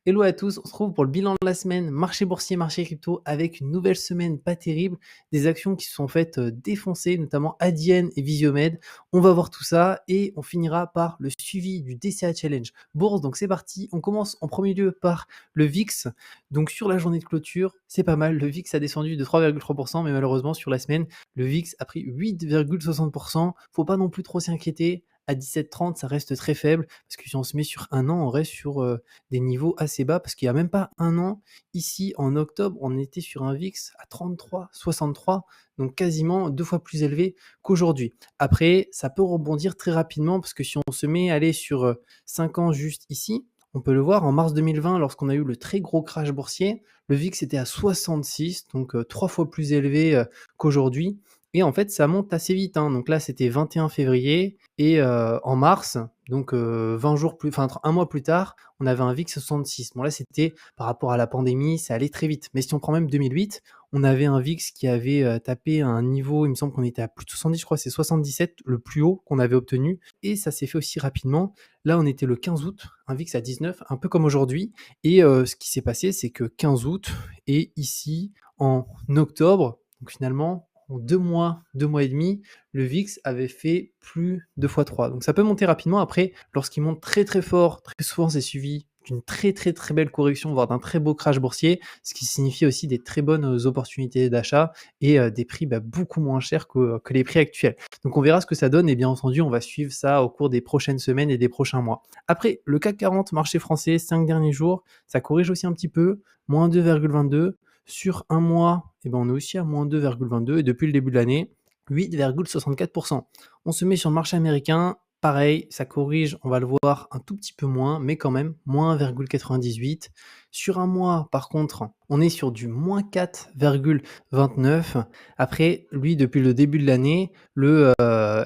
Hello à tous, on se retrouve pour le bilan de la semaine, marché boursier, marché crypto, avec une nouvelle semaine pas terrible, des actions qui se sont faites défoncer, notamment Adyen et Visiomed. On va voir tout ça et on finira par le suivi du DCA Challenge Bourse. Donc c'est parti, on commence en premier lieu par le VIX. Donc sur la journée de clôture, c'est pas mal, le VIX a descendu de 3,3%, mais malheureusement sur la semaine, le VIX a pris 8,60%. Faut pas non plus trop s'inquiéter. À 17,30, ça reste très faible, parce que si on se met sur un an, on reste sur des niveaux assez bas, parce qu'il n'y a même pas un an, ici en octobre, on était sur un VIX à 33,63, donc quasiment 2 fois plus élevé qu'aujourd'hui. Après, ça peut rebondir très rapidement, parce que si on se met à aller sur 5 ans juste ici, on peut le voir, en mars 2020, lorsqu'on a eu le très gros crash boursier, le VIX était à 66, donc 3 fois plus élevé qu'aujourd'hui. Et en fait, ça monte assez vite, hein. Donc là, c'était 21 février et en mars, donc 20 jours plus, enfin un mois plus tard, on avait un VIX 66. Bon là, c'était par rapport à la pandémie, ça allait très vite. Mais si on prend même 2008, on avait un VIX qui avait tapé un niveau, il me semble qu'on était à plus de 70, je crois, c'est 77, le plus haut qu'on avait obtenu. Et ça s'est fait aussi rapidement. Là, on était le 15 août, un VIX à 19, un peu comme aujourd'hui. Et ce qui s'est passé, c'est que 15 août et ici, en octobre, donc finalement, en 2 mois, 2 mois et demi, le VIX avait fait plus 2 fois 3. Donc ça peut monter rapidement. Après, lorsqu'il monte très très fort, très souvent c'est suivi d'une très très très belle correction, voire d'un très beau crash boursier, ce qui signifie aussi des très bonnes opportunités d'achat et des prix beaucoup moins chers que les prix actuels. Donc on verra ce que ça donne et bien entendu on va suivre ça au cours des prochaines semaines et des prochains mois. Après, le CAC 40, marché français, 5 derniers jours, ça corrige aussi un petit peu, moins 2,22. Sur un mois, on est aussi à moins 2,22 et depuis le début de l'année, 8,64%. On se met sur le marché américain, pareil, ça corrige, on va le voir un tout petit peu moins, mais quand même, moins 1,98. Sur un mois, par contre, on est sur du moins 4,29. Après, lui, depuis le début de l'année, le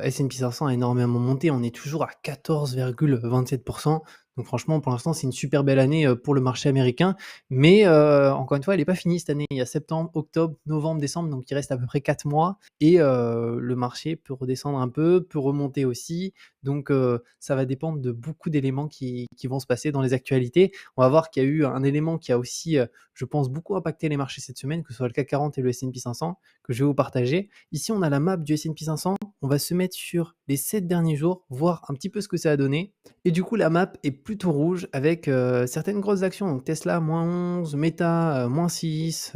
S&P 500 a énormément monté, on est toujours à 14,27%. Donc franchement, pour l'instant, c'est une super belle année pour le marché américain. Mais encore une fois, elle n'est pas finie cette année. Il y a septembre, octobre, novembre, décembre, donc il reste à peu près 4 mois. Et le marché peut redescendre un peu, peut remonter aussi. Donc ça va dépendre de beaucoup d'éléments qui vont se passer dans les actualités. On va voir qu'il y a eu un élément qui a aussi, je pense, beaucoup impacté les marchés cette semaine, que ce soit le CAC 40 et le S&P 500, que je vais vous partager. Ici, on a la map du S&P 500. On va se mettre sur les 7 derniers jours, voir un petit peu ce que ça a donné. Et du coup, la map est plutôt rouge avec certaines grosses actions. Donc Tesla, moins 11, Meta, moins 6.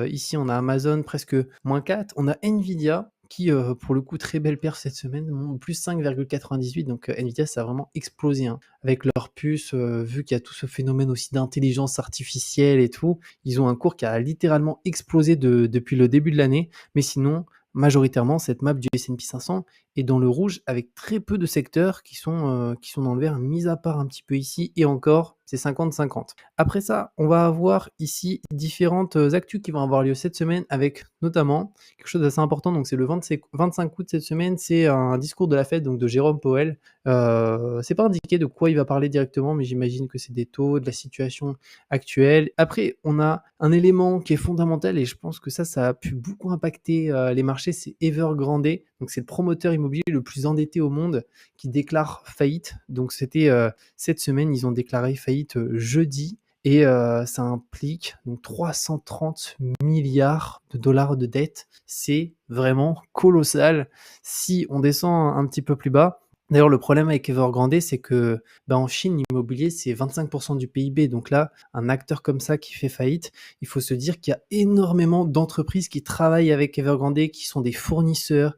Ici, on a Amazon, presque moins 4. On a Nvidia, qui, pour le coup, très belle perf cette semaine, plus 5,98. Donc Nvidia, ça a vraiment explosé, hein. Avec leur puce, vu qu'il y a tout ce phénomène aussi d'intelligence artificielle et tout, ils ont un cours qui a littéralement explosé depuis le début de l'année. Mais sinon, majoritairement, cette map du S&P 500 est dans le rouge avec très peu de secteurs qui sont dans le vert, mis à part un petit peu ici et encore, c'est 50-50. Après ça, on va avoir ici différentes actus qui vont avoir lieu cette semaine avec notamment quelque chose d'assez important. Donc c'est le 25 août cette semaine, c'est un discours de la Fed, donc de Jérôme Powell. C'est pas indiqué de quoi il va parler directement, mais j'imagine que c'est des taux, de la situation actuelle. Après, on a un élément qui est fondamental et je pense que ça a pu beaucoup impacter les marchés, c'est Evergrande. Donc c'est le promoteur immobilier le plus endetté au monde qui déclare faillite. Donc c'était cette semaine, ils ont déclaré faillite jeudi. Et ça implique donc 330 milliards de dollars de dette. C'est vraiment colossal. Si on descend un petit peu plus bas, d'ailleurs, le problème avec Evergrande, c'est que en Chine, l'immobilier, c'est 25% du PIB. Donc là, un acteur comme ça qui fait faillite, il faut se dire qu'il y a énormément d'entreprises qui travaillent avec Evergrande, qui sont des fournisseurs,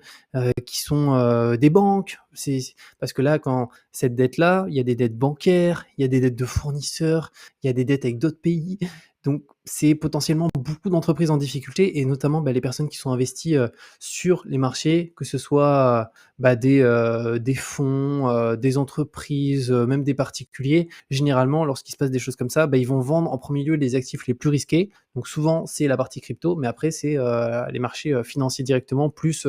qui sont des banques. Parce que là, quand cette dette-là, il y a des dettes bancaires, il y a des dettes de fournisseurs, il y a des dettes avec d'autres pays. Donc, c'est potentiellement beaucoup d'entreprises en difficulté et notamment les personnes qui sont investies sur les marchés, que ce soit des fonds, des entreprises, même des particuliers. Généralement, lorsqu'il se passe des choses comme ça, ils vont vendre en premier lieu les actifs les plus risqués. Donc souvent, c'est la partie crypto, mais après, c'est les marchés financiers directement, plus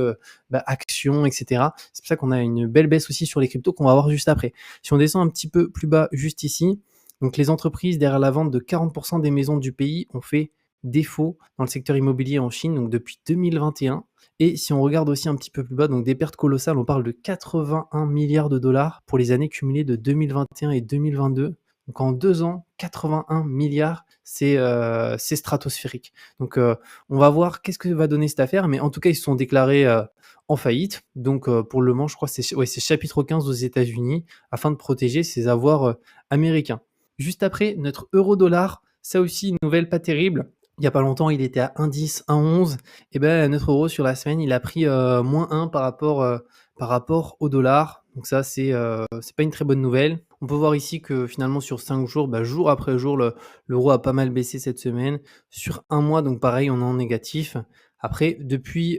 actions, etc. C'est pour ça qu'on a une belle baisse aussi sur les cryptos qu'on va voir juste après. Si on descend un petit peu plus bas, juste ici, donc les entreprises derrière la vente de 40% des maisons du pays ont fait défaut dans le secteur immobilier en Chine, donc depuis 2021. Et si on regarde aussi un petit peu plus bas, donc des pertes colossales, on parle de 81 milliards de dollars pour les années cumulées de 2021 et 2022. Donc en 2 ans, 81 milliards, c'est stratosphérique. Donc on va voir qu'est-ce que va donner cette affaire, mais en tout cas, ils se sont déclarés, en faillite. Donc pour le moment, je crois que c'est chapitre 15 aux États-Unis afin de protéger ses avoirs, américains. Juste après, notre euro-dollar, ça aussi une nouvelle pas terrible. Il y a pas longtemps, il était à 1,10, 1,11 et ben notre euro sur la semaine, il a pris, -1 par rapport au dollar. Donc ça, c'est pas une très bonne nouvelle. On peut voir ici que finalement sur 5 jours, bah, jour après jour, l'euro a pas mal baissé cette semaine. Sur un mois, donc pareil, on est en négatif. Après, depuis,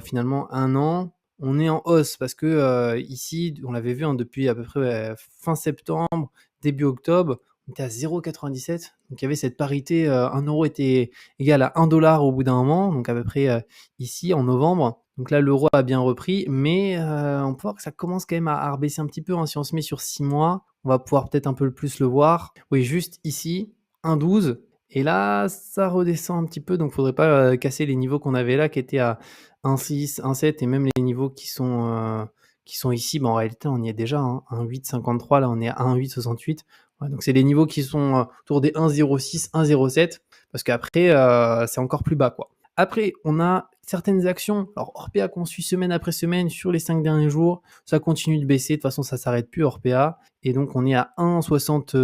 finalement 1 an, on est en hausse parce que, ici, on l'avait vu, hein, depuis à peu près, fin septembre, début octobre, on était à 0,97. Donc il y avait cette parité, 1 € était égal à 1 dollar au bout d'un moment, donc à peu près, ici en novembre. Donc là, l'euro a bien repris, mais on peut voir que ça commence quand même à rebaisser un petit peu, hein. Si on se met sur 6 mois, on va pouvoir peut-être un peu plus le voir. Oui, juste ici, 1,12 et là, ça redescend un petit peu, donc faudrait pas, casser les niveaux qu'on avait là, qui étaient à 1,6, 1,7 et même les niveaux qui sont ici, bah, en réalité, on y est déjà, hein. 1,853, là, on est à 1,868. Ouais, donc c'est les niveaux qui sont, autour des 1,06, 1,07 parce qu'après, c'est encore plus bas, quoi. Après, on a certaines actions, alors Orpea qu'on suit semaine après semaine sur les 5 derniers jours, ça continue de baisser, de toute façon ça s'arrête plus Orpea et donc on est à 1,60,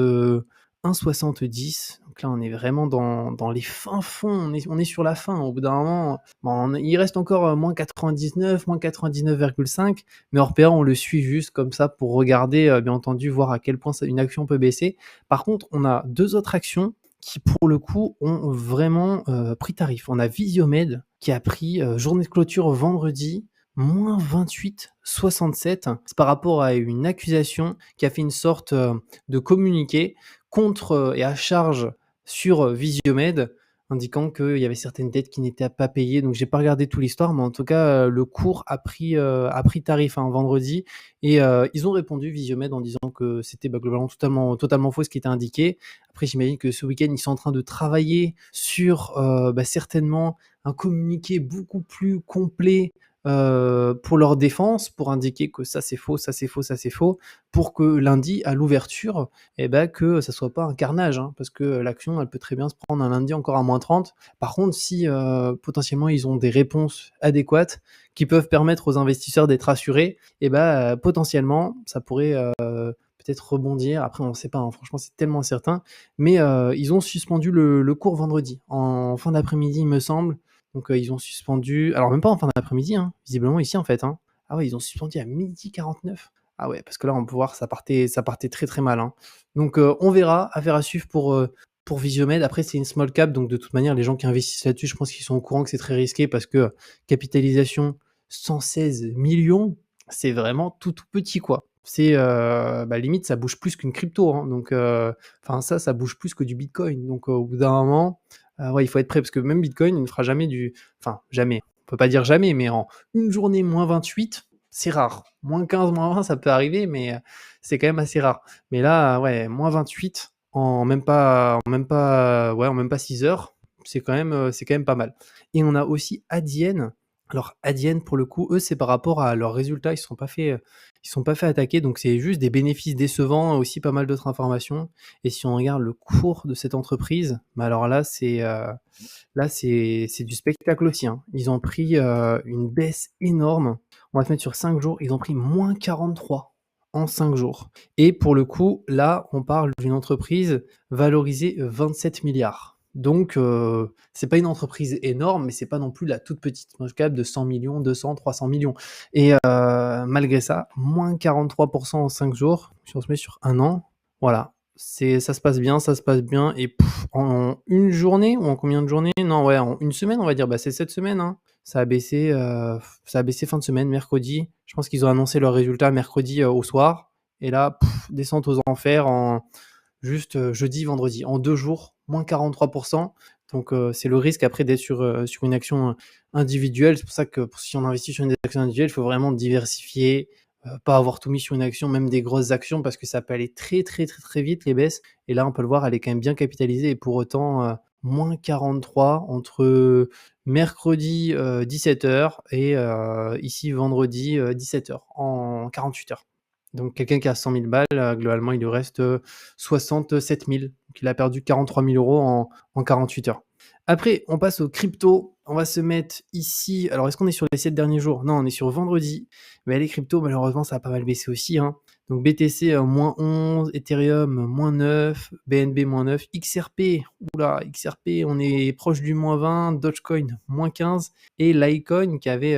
1,70. Donc là, on est vraiment dans les fins fonds, on est sur la fin. Au bout d'un moment, bon, il reste encore, -99, -99,5 mais Orpea, on le suit juste comme ça pour regarder, bien entendu, voir à quel point une action peut baisser. Par contre, on a 2 autres actions qui, pour le coup, ont vraiment, pris tarif. On a Visiomed qui a pris, journée de clôture vendredi, -28,67. C'est par rapport à une accusation qui a fait une sorte, de communiqué contre, et à charge sur, Visiomed, indiquant qu'il y avait certaines dettes qui n'étaient pas payées. Donc j'ai pas regardé toute l'histoire, mais en tout cas, le cours a pris tarif, hein, vendredi et ils ont répondu Visiomed en disant que c'était, bah, globalement totalement faux ce qui était indiqué. Après j'imagine que ce week-end, ils sont en train de travailler sur, bah, certainement un communiqué beaucoup plus complet, pour leur défense, pour indiquer que ça c'est faux, ça c'est faux, ça c'est faux, pour que lundi à l'ouverture et bah, que ça soit pas un carnage, hein, parce que l'action, elle peut très bien se prendre un lundi encore à -30. Par contre, si, potentiellement ils ont des réponses adéquates qui peuvent permettre aux investisseurs d'être rassurés et bah, potentiellement ça pourrait, peut-être rebondir. Après on sait pas, hein, franchement c'est tellement incertain, mais ils ont suspendu le cours vendredi, en fin d'après-midi il me semble. Donc ils ont suspendu alors même pas en fin d'après-midi, hein, visiblement ici en fait, hein. Ah ouais, ils ont suspendu à 12:49. Ah ouais, parce que là on peut voir que ça partait très, très mal, hein. Donc on verra, affaire à suivre pour Visiomed. Après c'est une small cap, donc de toute manière les gens qui investissent là-dessus, je pense qu'ils sont au courant que c'est très risqué parce que capitalisation 116 millions, c'est vraiment tout, tout petit, quoi. C'est, bah, limite ça bouge plus qu'une crypto, hein, donc enfin ça bouge plus que du bitcoin. Donc au bout d'un moment, ouais, il faut être prêt parce que même bitcoin, il ne fera jamais enfin jamais, on peut pas dire jamais, mais en une journée -28, c'est rare. -15, -20, ça peut arriver, mais c'est quand même assez rare. Mais là, ouais, -28 en même pas 6 heures, c'est quand même pas mal. Et on a aussi Adyen. Alors Adyen, pour le coup, eux, c'est par rapport à leurs résultats, ils sont pas fait attaquer, donc c'est juste des bénéfices décevants, aussi pas mal d'autres informations. Et si on regarde le cours de cette entreprise, bah alors là, c'est du spectacle aussi, hein. Ils ont pris, une baisse énorme. On va se mettre sur 5 jours, ils ont pris -43 en 5 jours. Et pour le coup, là, on parle d'une entreprise valorisée 27 milliards. Donc, c'est pas une entreprise énorme, mais c'est pas non plus la toute petite small cap de 100 millions, 200, 300 millions. Et malgré ça, -43 en 5 jours. Si on se met sur 1 an, voilà, ça se passe bien et en une journée ou en combien de journées? Non, ouais, en une semaine, on va dire, bah, c'est cette semaine, hein. Ça a baissé fin de semaine, mercredi. Je pense qu'ils ont annoncé leurs résultats mercredi, au soir et là, descente aux enfers en juste, jeudi, vendredi. En 2 jours, -43. Donc c'est le risque après d'être sur une action, individuelle. C'est pour ça que si on investit sur une action individuelle, il faut vraiment diversifier, pas avoir tout mis sur une action, même des grosses actions parce que ça peut aller très, très, très, très vite les baisses et là, on peut le voir, elle est quand même bien capitalisée et pour autant, -43 entre mercredi, 17 heures et ici vendredi, 17 heures en 48 heures. Donc quelqu'un qui a 100 000 balles, globalement, il lui reste 67 000. Donc il a perdu 43 000 euros en 48 heures. Après, on passe aux cryptos. On va se mettre ici. Alors, est-ce qu'on est sur les 7 derniers jours? Non, on est sur vendredi. Mais les cryptos, malheureusement, ça a pas mal baissé aussi, hein. Donc BTC, moins 11, Ethereum, moins 9, BNB, moins 9, XRP, oula, XRP, on est proche du moins 20, Dogecoin, moins 15, et Litecoin qui avait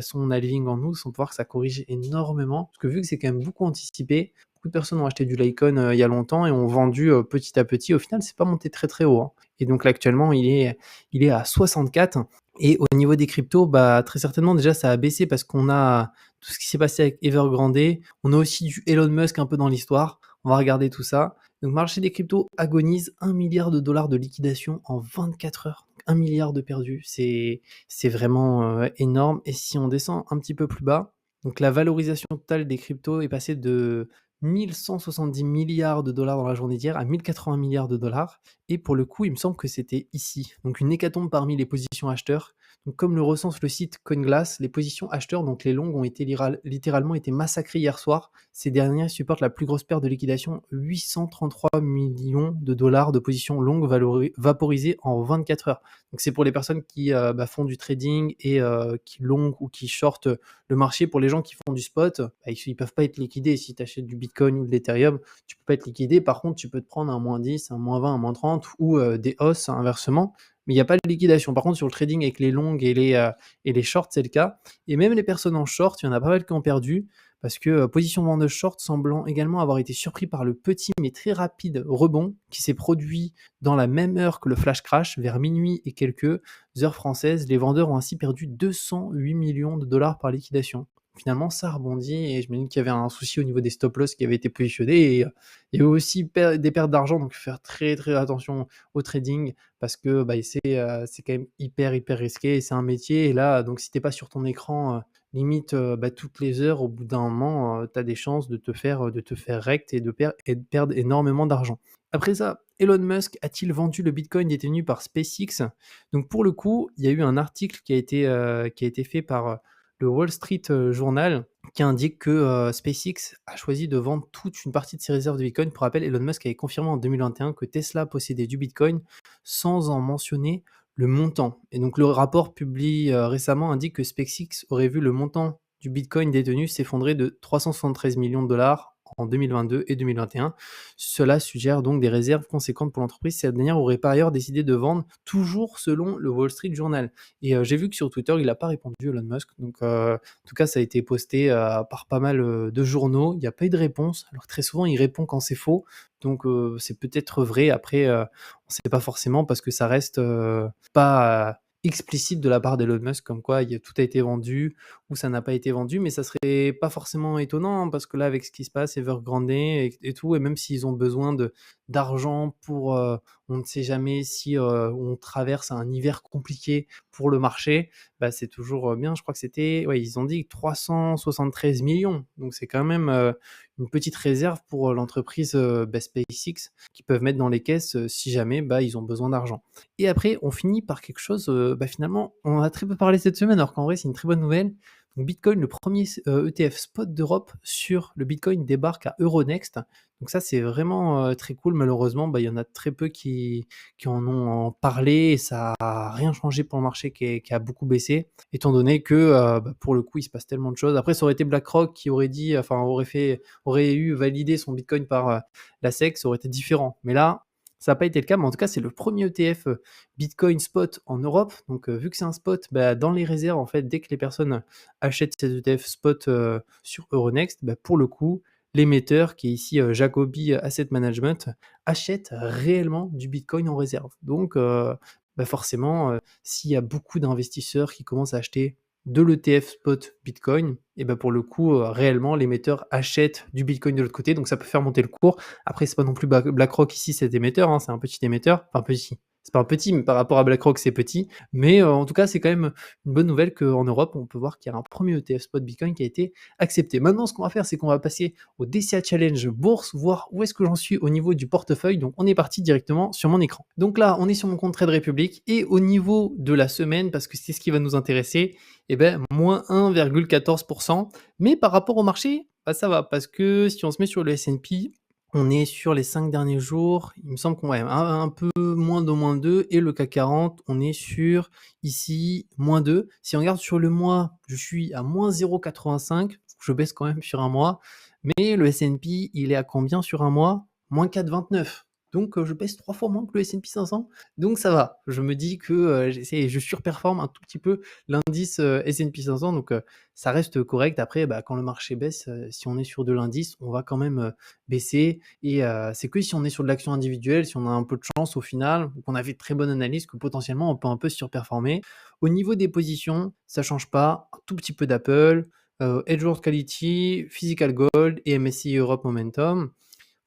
son halving en août, on peut voir que ça corrige énormément, parce que vu que c'est quand même beaucoup anticipé, beaucoup de personnes ont acheté du Litecoin il y a longtemps et ont vendu petit à petit. Au final, c'est pas monté très très haut, hein. Et donc là, actuellement, il est à 64. Et au niveau des cryptos, très certainement, déjà, ça a baissé parce qu'on a tout ce qui s'est passé avec Evergrande. On a aussi du Elon Musk un peu dans l'histoire. On va regarder tout ça. Donc, marché des cryptos agonise 1 milliard de dollars de liquidation en 24 heures. 1 milliard de perdus. C'est vraiment énorme. Et si on descend un petit peu plus bas, donc la valorisation totale des cryptos est passée de 1170 milliards de dollars dans la journée d'hier à 1080 milliards de dollars. Et pour le coup, il me semble que c'était ici. Donc une hécatombe parmi les positions acheteurs. Donc comme le recense le site CoinGlass, les positions acheteurs, donc les longues, ont été littéralement été massacrées hier soir. Ces derniers supportent la plus grosse perte de liquidation, 833 millions de dollars de positions longues vaporisées en 24 heures. Donc c'est pour les personnes qui font du trading et qui long ou qui shortent le marché. Pour les gens qui font du spot, ils peuvent pas être liquidés. Si tu achètes du Bitcoin ou de l'Ethereum, tu peux pas être liquidé. Par contre, tu peux te prendre un moins 10, un moins 20, un moins 30 ou des hausses inversement. Mais il n'y a pas de liquidation. Par contre, sur le trading avec les longues et les shorts, c'est le cas. Et même les personnes en short, il y en a pas mal qui ont perdu parce que position vendeuse short semblant également avoir été surpris par le petit mais très rapide rebond qui s'est produit dans la même heure que le flash crash, vers minuit et quelques heures françaises. Les vendeurs ont ainsi perdu 208 millions de dollars par liquidation. Finalement, ça rebondit et je me dis qu'il y avait un souci au niveau des stop-loss qui avaient été positionnés et il y a aussi des pertes d'argent, donc il faut faire très très attention au trading parce que c'est quand même hyper risqué et c'est un métier. Et là, donc si t'es pas sur ton écran limite toutes les heures, au bout d'un moment, tu as des chances de te faire rect et de perdre énormément d'argent. Après ça, Elon Musk a-t-il vendu le Bitcoin détenu par SpaceX? Donc pour le coup, il y a eu un article qui a été fait par le Wall Street Journal qui indique que SpaceX a choisi de vendre toute une partie de ses réserves de Bitcoin. Pour rappel, Elon Musk avait confirmé en 2021 que Tesla possédait du Bitcoin sans en mentionner le montant. Et donc le rapport publié récemment indique que SpaceX aurait vu le montant du Bitcoin détenu s'effondrer de 373 millions de dollars en 2022 et 2021. Cela suggère donc des réserves conséquentes pour l'entreprise. Cette dernière aurait par ailleurs décidé de vendre, toujours selon le Wall Street Journal. Et j'ai vu que sur Twitter, il n'a pas répondu, Elon Musk. Donc en tout cas, ça a été posté par pas mal de journaux. Il n'y a pas eu de réponse. Alors très souvent, il répond quand c'est faux. Donc c'est peut-être vrai. Après, on ne sait pas forcément parce que ça reste pas explicite de la part d'Elon Musk comme quoi tout a été vendu ou ça n'a pas été vendu, mais ça serait pas forcément étonnant hein, parce que là avec ce qui se passe, Evergrande et tout, et même s'ils ont besoin d'argent pour on ne sait jamais si on traverse un hiver compliqué pour le marché, c'est toujours bien. Je crois que c'était, ils ont dit 373 millions, donc c'est quand même une petite réserve pour l'entreprise SpaceX qui peuvent mettre dans les caisses si jamais ils ont besoin d'argent. Et après, on finit par quelque chose, finalement, on en a très peu parlé cette semaine, alors qu'en vrai, c'est une très bonne nouvelle. Donc Bitcoin, le premier ETF spot d'Europe sur le Bitcoin, débarque à Euronext. Donc ça, c'est vraiment très cool. Malheureusement, il y en a très peu qui en ont parlé et ça n'a rien changé pour le marché qui a beaucoup baissé, étant donné que pour le coup, il se passe tellement de choses. Après, ça aurait été BlackRock qui aurait dit, aurait eu validé son Bitcoin par la SEC, ça aurait été différent. Mais là, ça n'a pas été le cas, mais en tout cas, c'est le premier ETF Bitcoin spot en Europe. Donc, vu que c'est un spot, dans les réserves, en fait, dès que les personnes achètent ces ETF spot sur Euronext, pour le coup, l'émetteur, qui est ici Jacobi Asset Management, achète réellement du Bitcoin en réserve. Donc, forcément, s'il y a beaucoup d'investisseurs qui commencent à acheter de l'ETF spot Bitcoin, et pour le coup, réellement, l'émetteur achète du Bitcoin de l'autre côté, donc ça peut faire monter le cours. Après, c'est pas non plus BlackRock ici, cet émetteur, hein, c'est un petit émetteur, enfin petit. C'est pas un petit, mais par rapport à BlackRock, c'est petit. Mais en tout cas, c'est quand même une bonne nouvelle qu'en Europe, on peut voir qu'il y a un premier ETF spot Bitcoin qui a été accepté. Maintenant, ce qu'on va faire, c'est qu'on va passer au DCA Challenge Bourse, voir où est-ce que j'en suis au niveau du portefeuille. Donc, on est parti directement sur mon écran. Donc là, on est sur mon compte Trade Republic et au niveau de la semaine, parce que c'est ce qui va nous intéresser, moins 1,14%. Mais par rapport au marché, Bah, ça va parce que si on se met sur le S&P, on est sur les 5 derniers jours, il me semble qu'on ouais, un peu moins de -2 et le CAC 40, on est sur ici -2. Si on regarde sur le mois, je suis à -0,85, je baisse quand même sur un mois, mais le S&P, il est à combien sur un mois? -4,29. Donc je baisse 3 fois moins que le S&P 500, donc ça va. Je me dis que, je surperforme un tout petit peu l'indice, S&P 500, donc ça reste correct. Après, bah, quand le marché baisse, si on est sur de l'indice, on va quand même, baisser et c'est que si on est sur de l'action individuelle, si on a un peu de chance au final ou qu'on a fait de très bonne analyse que potentiellement on peut un peu surperformer. Au niveau des positions, ça change pas, un tout petit peu d'Apple, Edgeworth Quality, Physical Gold et MSCI Europe Momentum.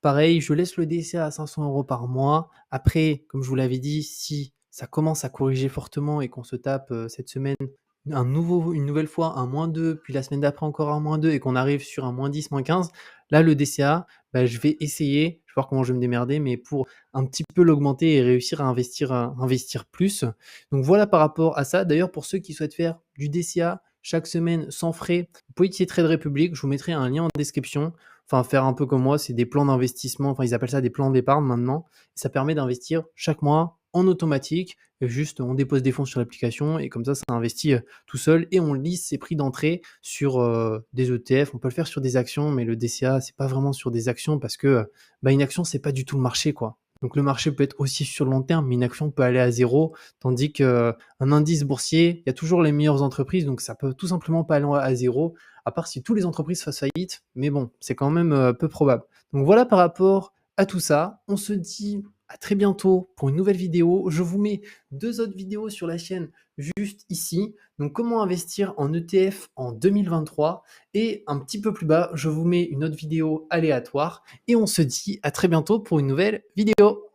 Pareil, je laisse le DCA à 500 € par mois. Après, comme je vous l'avais dit, si ça commence à corriger fortement et qu'on se tape, cette semaine une nouvelle fois un -2, puis la semaine d'après encore un -2 et qu'on arrive sur un -10, -15, là le DCA, bah, je vais essayer, je vais voir comment je vais me démerder, mais pour un petit peu l'augmenter et réussir à investir plus. Donc voilà par rapport à ça. D'ailleurs pour ceux qui souhaitent faire du DCA chaque semaine sans frais, vous pouvez utiliser Trade Republic, je vous mettrai un lien en description. Enfin, faire un peu comme moi, c'est des plans d'investissement, enfin ils appellent ça des plans d'épargne maintenant. Ça permet d'investir chaque mois en automatique. Et juste, on dépose des fonds sur l'application et comme ça investit tout seul et on lisse ses prix d'entrée sur des ETF. On peut le faire sur des actions, mais le DCA, c'est pas vraiment sur des actions parce que bah, une action, c'est pas du tout le marché, quoi. Donc le marché peut être aussi sur le long terme, mais une action peut aller à zéro, tandis qu'un indice boursier, il y a toujours les meilleures entreprises, donc ça peut tout simplement pas aller à zéro à part si toutes les entreprises fassent faillite, mais bon, c'est quand même peu probable. Donc voilà par rapport à tout ça. On se dit à très bientôt pour une nouvelle vidéo. Je vous mets 2 autres vidéos sur la chaîne juste ici. Donc comment investir en ETF en 2023 et un petit peu plus bas, je vous mets une autre vidéo aléatoire et on se dit à très bientôt pour une nouvelle vidéo.